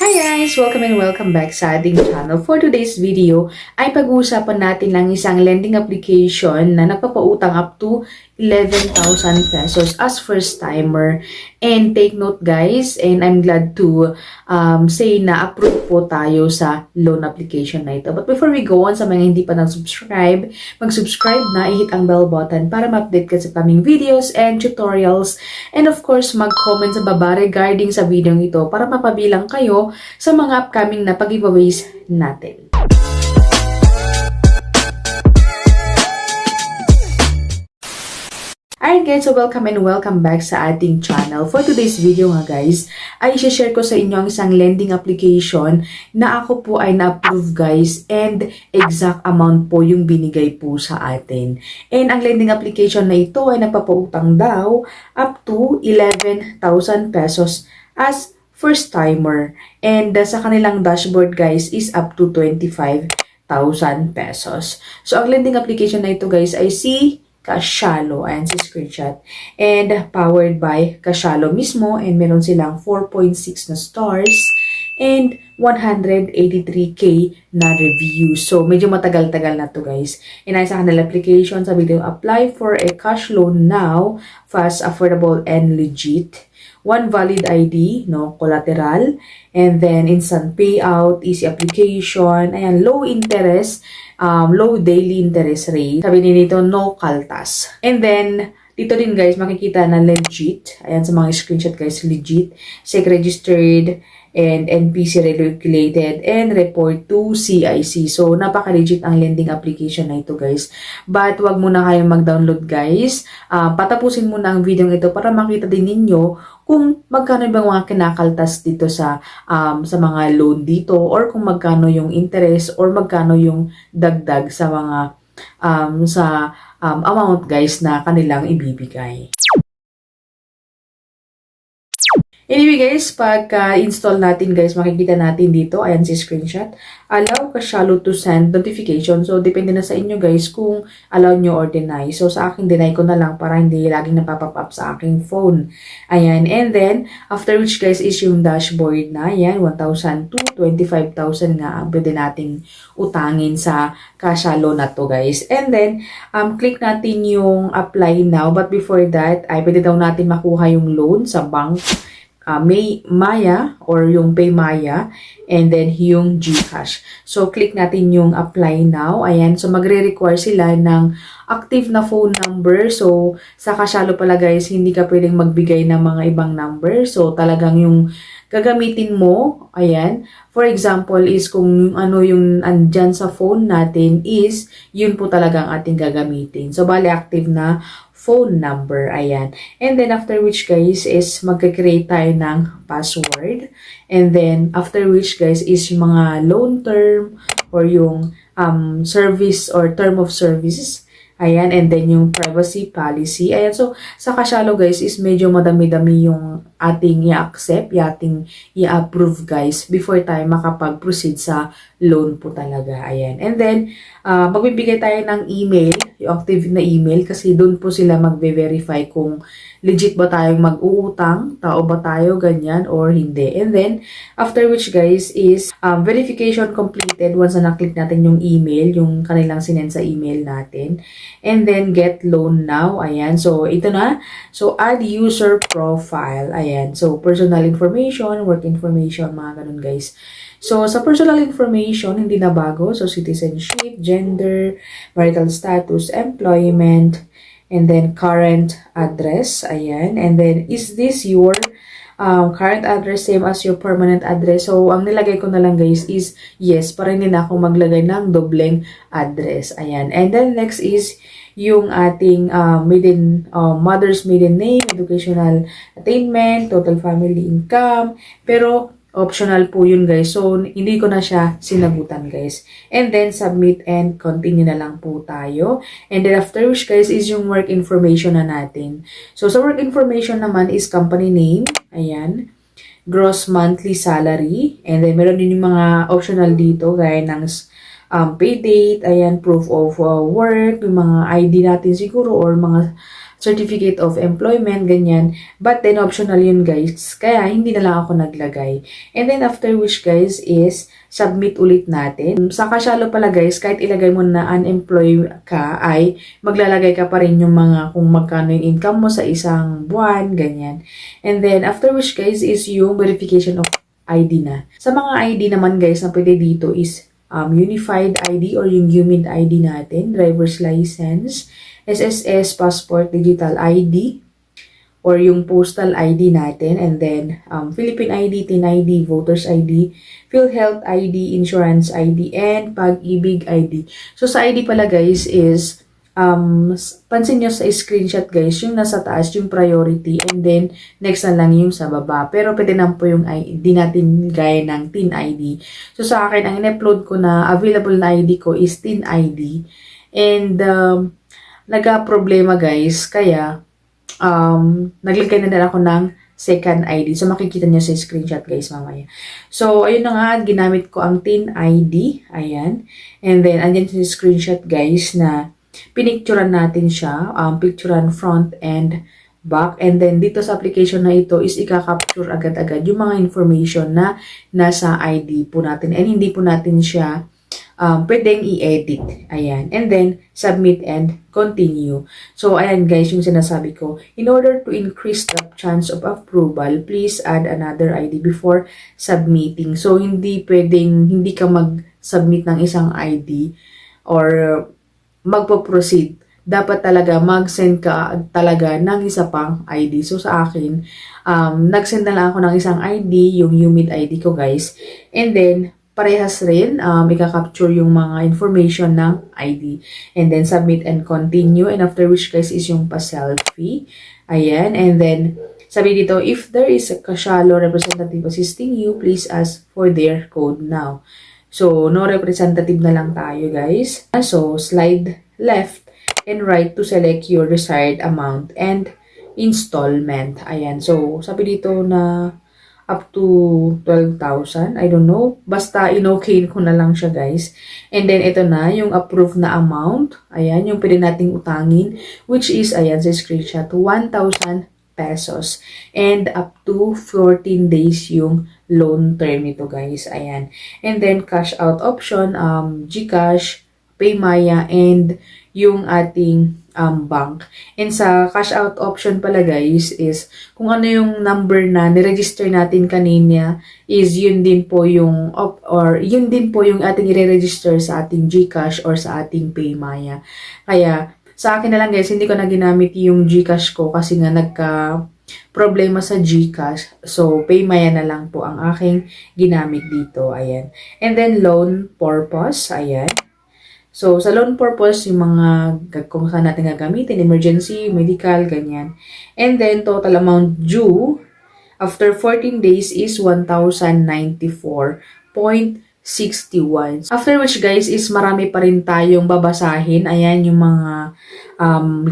Hi guys! Welcome and welcome back sa ating channel. For today's video ay pag-uusapan natin lang isang lending application na nagpapautang up to 11,000 pesos as first timer. And take note guys, and I'm glad to say na approve po tayo sa loan application na ito. But before we go on, sa mga hindi pa nag-subscribe, mag-subscribe na, i-hit ang bell button para ma-update ka sa kaming videos and tutorials. And of course, mag-comment sa baba regarding sa video ito para mapabilang kayo sa mga upcoming na pag-giveaways natin. Alright guys, so welcome and welcome back sa ating channel. For today's video nga guys, ay i-share ko sa inyo ang isang lending application na ako po ay na-approve guys, and exact amount po yung binigay po sa atin. And ang lending application na ito ay napapautang daw up to 11,000 pesos as first timer. And sa kanilang dashboard guys is up to 25,000 pesos. So ang lending application na ito guys ay si Cashalo. Ayan si screenshot. And powered by Cashalo mismo. And meron silang 4.6 na stars. And 183k na review. So, medyo matagal-tagal na to guys. And ay sa kanila application, sabi dito, apply for a cash loan now. Fast, affordable, and legit. One valid ID, no collateral. And then, instant payout, easy application. Ayan, low interest. Low daily interest rate. Sabi nito, no kaltas. And then, dito din guys, makikita na legit. Ayan sa mga screenshot guys, legit. SEC registered and NPC regulated and report to CIC. So, napaka-legit ang lending application na ito guys. But, wag muna kayong mag-download guys. Patapusin muna ang video ito para makita din ninyo kung magkano bang mga kinakaltas dito sa mga loan dito, or kung magkano yung interest, or magkano yung dagdag sa mga amount guys na kanilang ibibigay. Anyway guys, pagka-install natin guys, makikita natin dito, ayan si screenshot, allow Cashalo to send notification. So, depende na sa inyo guys kung allow nyo or deny. So, sa akin, deny ko na lang para hindi laging napapop up sa aking phone. Ayan, and then, after which guys is yung dashboard na, ayan, 1,000 to 25,000 nga ang pwede nating utangin sa Cashalo na to guys. And then, click natin yung apply now. But before that, ay pwede daw natin makuha yung loan sa bank. Maya or yung PayMaya, and then yung GCash. So, click natin yung apply now. Ayan. So, magre-require sila ng active na phone number. So, sa Cashalo pala guys, hindi ka pwedeng magbigay ng mga ibang number. So, talagang yung gagamitin mo, ayan. For example, is kung ano yung andyan sa phone natin is, yun po talagang ating gagamitin. So, bali active na phone number, ayan. And then, after which, guys, is magka-create tayo ng password. And then, after which, guys, is yung mga loan term or yung service or term of services. Ayan, and then yung privacy policy. Ayan, so, sa Cashalo, guys, is medyo madami-dami yung ating i-accept, ating i-approve, guys, before tayo makapag-proceed sa loan po talaga. Ayan, and then, magbibigay tayo ng email, yung active na email, kasi doon po sila magbe-verify kung legit ba tayong mag-uutang, tao ba tayo, ganyan, or hindi. And then, after which, guys, is verification completed once na naklik natin yung email, yung kanilang sinend sa email natin. And then, get loan now. Ayan. So, ito na. So, add user profile. Ayan. So, personal information, work information, mga ganun, guys. So, sa personal information, hindi na bago. So, citizenship, gender, marital status, employment, and then current address. Ayan. And then, is this your current address same as your permanent address? So, ang nilagay ko na lang guys is yes, para hindi na ako maglagay ng dobleng address. Ayan. And then, next is yung ating mother's maiden name, educational attainment, total family income. Pero, optional po yun guys. So, hindi ko na siya sinagutan guys. And then, submit and continue na lang po tayo. And then, after which guys is yung work information na natin. So, sa work information naman is company name. Ayan. Gross monthly salary. And then, meron din yung mga optional dito gaya ng pay date. Ayan, proof of work. Yung mga ID natin siguro or mga certificate of employment, ganyan. But then, optional yun guys. Kaya, hindi na lang ako naglagay. And then, after which guys is, submit ulit natin. Sa Kashalo pala guys, kahit ilagay mo na unemployed ka, ay maglalagay ka pa rin yung mga kung magkano yung income mo sa isang buwan, ganyan. And then, after which guys is yung verification of ID na. Sa mga ID naman guys na pwede dito is Unified ID or yung UMID ID natin, driver's license, SSS, passport, digital ID, or yung postal ID natin, and then Philippine ID, TIN ID, Voters ID, PhilHealth ID, Insurance ID, and Pag-ibig ID. So sa ID pala guys is pansin nyo sa screenshot guys, yung nasa taas yung priority and then next na lang yung sa baba. Pero pwede naman po yung ID natin gaya ng TIN ID. So sa akin, ang in-upload ko na available na ID ko is TIN ID. And nagka-problema guys, kaya naglagay na din ako ng second ID. So makikita nyo sa screenshot guys mamaya. So ayun na nga, ginamit ko ang TIN ID. Ayan. And then andyan sa screenshot guys na pinicturean natin siya, picturean front and back, and then dito sa application na ito is ika-capture agad-agad yung mga information na nasa ID po natin, and hindi po natin siya pwedeng i-edit. Ayan. And then, submit and continue. So, ayan guys, yung sinasabi ko. In order to increase the chance of approval, please add another ID before submitting. So, hindi pwedeng, hindi ka mag-submit ng isang ID or magpo-proceed. Dapat talaga mag-send ka talaga ng isa pang ID. So sa akin, nag-send na lang ako ng isang ID, yung UMID ID ko guys. And then, parehas rin, ika-capture yung mga information ng ID. And then, submit and continue. And after which guys is yung pa-selfie. Ayan. And then, sabi dito, if there is a Kashalo representative assisting you, please ask for their code now. So, no representative na lang tayo, guys. So, slide left and right to select your desired amount and installment. Ayan. So, sabi dito na up to 12,000. I don't know. Basta in-okay ko na lang siya, guys. And then, ito na, yung approved na amount. Ayan, yung pwede nating utangin. Which is, ayan, sa screenshot, 1,000 pesos. And up to 14 days yung loan term nito guys. Ayan. And then cash out option, GCash, PayMaya, and yung ating bank. And sa cash out option pala guys is kung ano yung number na niregister natin kanina is yun din po yung yun din po yung ating i-register sa ating GCash or sa ating PayMaya. Kaya sa akin na lang guys, hindi ko na ginamit yung GCash ko kasi nga problema sa GCash. So, PayMaya na lang po ang aking ginamit dito. Ayan. And then, loan purpose. Ayan. So, sa loan purpose, yung mga kung saan natin gagamitin, emergency, medical, ganyan. And then, total amount due after 14 days is 1,094.61. After which, guys, is marami pa rin tayong babasahin. Ayan, yung mga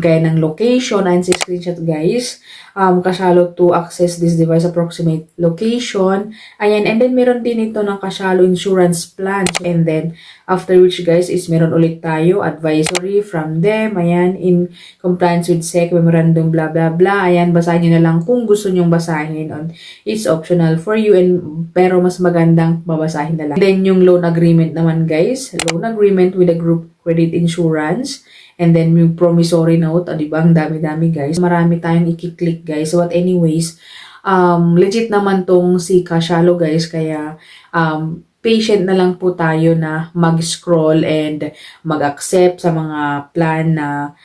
gaya ng location. Ayan sa screenshot, guys. Kashalo to access this device approximate location. Ayan, and then meron din ito ng Kashalo insurance plan. And then, after which guys is meron ulit tayo advisory from them. Ayan, in compliance with SEC memorandum blah blah blah. Ayan, basahin nyo na lang kung gusto nyong basahin. It's optional for you, and pero mas magandang babasahin na lang. Then, yung loan agreement naman guys. Loan agreement with a group credit insurance. And then, yung promissory note, diba? Ang dami-dami, guys. Marami tayong i-click, guys. So, but anyways, legit naman tong si Kashalo, guys. Kaya, patient na lang po tayo na mag-scroll and mag-accept sa mga plan na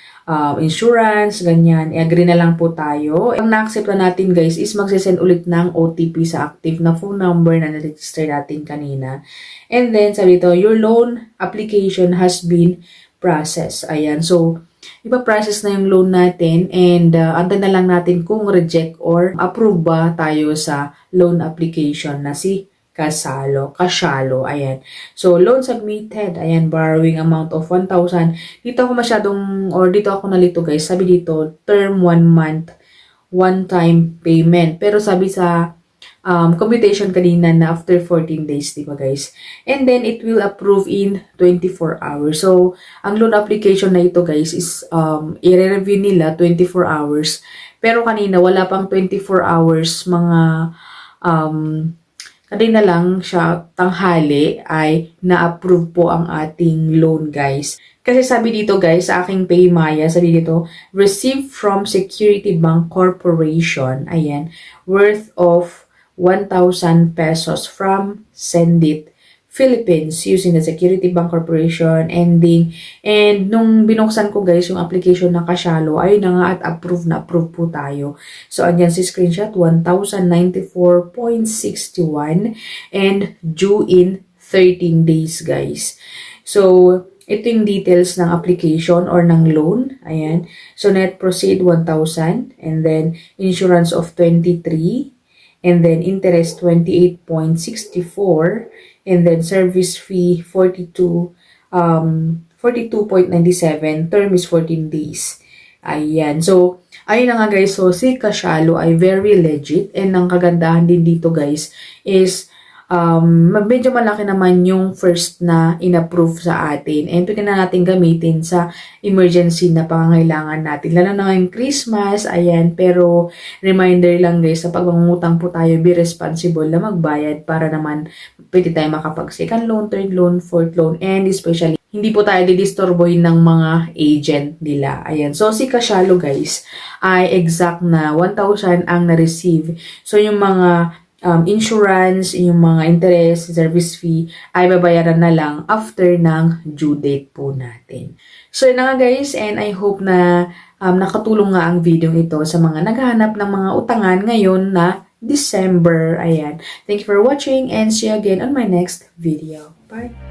insurance, ganyan. I-agree na lang po tayo. Ang na-accept na natin, guys, is magsisend ulit ng OTP sa active na phone number na na-register natin kanina. And then, sabi ito, your loan application has been process. Ayan. So, ipa-process na yung loan natin and antay na lang natin kung reject or approve ba tayo sa loan application na si Kashalo. Ayan. So, loan submitted. Ayan, borrowing amount of 1,000. Dito ako dito ako nalito guys. Sabi dito, term 1 month, one-time payment. Pero sabi sa computation kanina na after 14 days, di ba guys? And then, it will approve in 24 hours. So, ang loan application na ito guys is i-review nila 24 hours. Pero kanina, wala pang 24 hours, kanina lang siya tanghali ay na-approve po ang ating loan guys. Kasi sabi dito guys, sa aking Paymaya, sabi dito, received from Security Bank Corporation, ayan, worth of 1,000 pesos from Sendit Philippines using the Security Bank Corporation ending. And nung binuksan ko guys yung application ng Kashalo, ay na nga at approve po tayo. So andyan si screenshot 1,094.61 and due in 13 days guys. So ito yung details ng application or ng loan. Ayan. So net proceed 1,000 and then insurance of 23 and then interest 28.64 and then service fee 42.97, term is 14 days. Ayan. So, ayun na nga guys. So, si Kashalo ay very legit and ang kagandahan din dito guys is medyo malaki naman yung first na in-approve sa atin. And pwede na natin gamitin sa emergency na pangangailangan natin. Lalo na ngayong Christmas, ayan. Pero reminder lang guys, sa pagmangutang po tayo, be responsible na magbayad para naman pwede tayo makapag second loan, third loan, fourth loan, and especially hindi po tayo didisturboy ng mga agent nila. Ayan. So, si Kashalo guys ay exact na 1,000 ang na-receive. So, yung mga insurance, yung mga interest, service fee, ay babayaran na lang after ng due date po natin. So, yun na nga guys, and I hope na nakatulong nga ang video ito sa mga naghahanap ng mga utangan ngayon na December. Ayan. Thank you for watching and see you again on my next video. Bye!